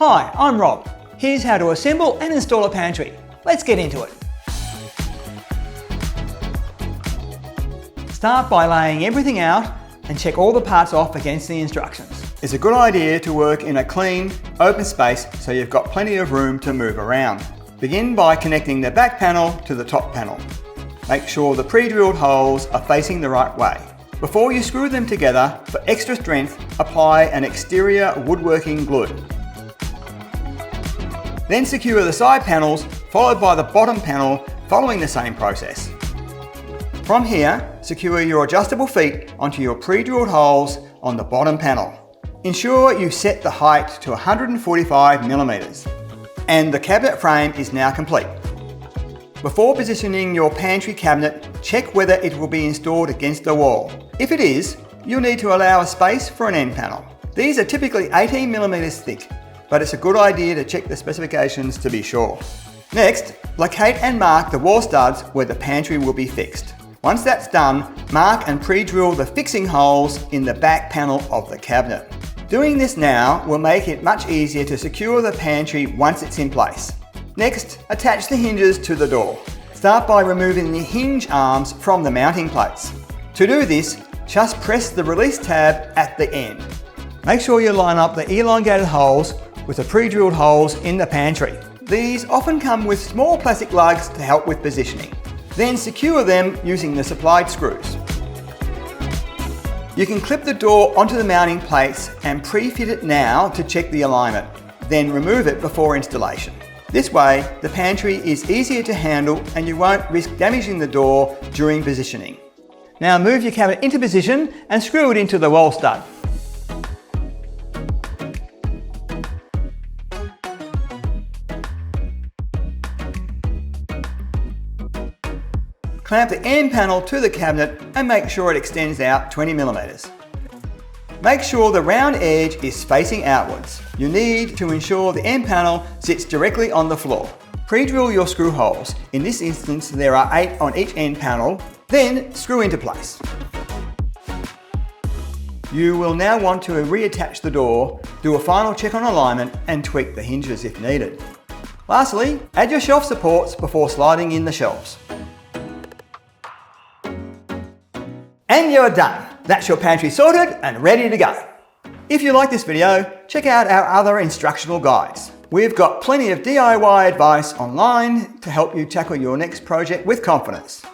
Hi, I'm Rob. Here's how to assemble and install a pantry. Let's get into it. Start by laying everything out and check all the parts off against the instructions. It's a good idea to work in a clean, open space so you've got plenty of room to move around. Begin by connecting the back panel to the top panel. Make sure the pre-drilled holes are facing the right way. Before you screw them together, for extra strength, apply an exterior woodworking glue. Then secure the side panels, followed by the bottom panel, following the same process. From here, secure your adjustable feet onto your pre-drilled holes on the bottom panel. Ensure you set the height to 145mm. And the cabinet frame is now complete. Before positioning your pantry cabinet, check whether it will be installed against the wall. If it is, you'll need to allow a space for an end panel. These are typically 18mm thick, but it's a good idea to check the specifications to be sure. Next, locate and mark the wall studs where the pantry will be fixed. Once that's done, mark and pre-drill the fixing holes in the back panel of the cabinet. Doing this now will make it much easier to secure the pantry once it's in place. Next, attach the hinges to the door. Start by removing the hinge arms from the mounting plates. To do this, just press the release tab at the end. Make sure you line up the elongated holes with the pre-drilled holes in the pantry. These often come with small plastic lugs to help with positioning. Then secure them using the supplied screws. You can clip the door onto the mounting plates and pre-fit it now to check the alignment, then remove it before installation. This way, the pantry is easier to handle and you won't risk damaging the door during positioning. Now move your cabinet into position and screw it into the wall stud. Clamp the end panel to the cabinet and make sure it extends out 20mm. Make sure the round edge is facing outwards. You need to ensure the end panel sits directly on the floor. Pre-drill your screw holes. In this instance, there are 8 on each end panel. Then screw into place. You will now want to reattach the door, do a final check on alignment and tweak the hinges if needed. Lastly, add your shelf supports before sliding in the shelves. And you're done. That's your pantry sorted and ready to go. If you like this video, check out our other instructional guides. We've got plenty of DIY advice online to help you tackle your next project with confidence.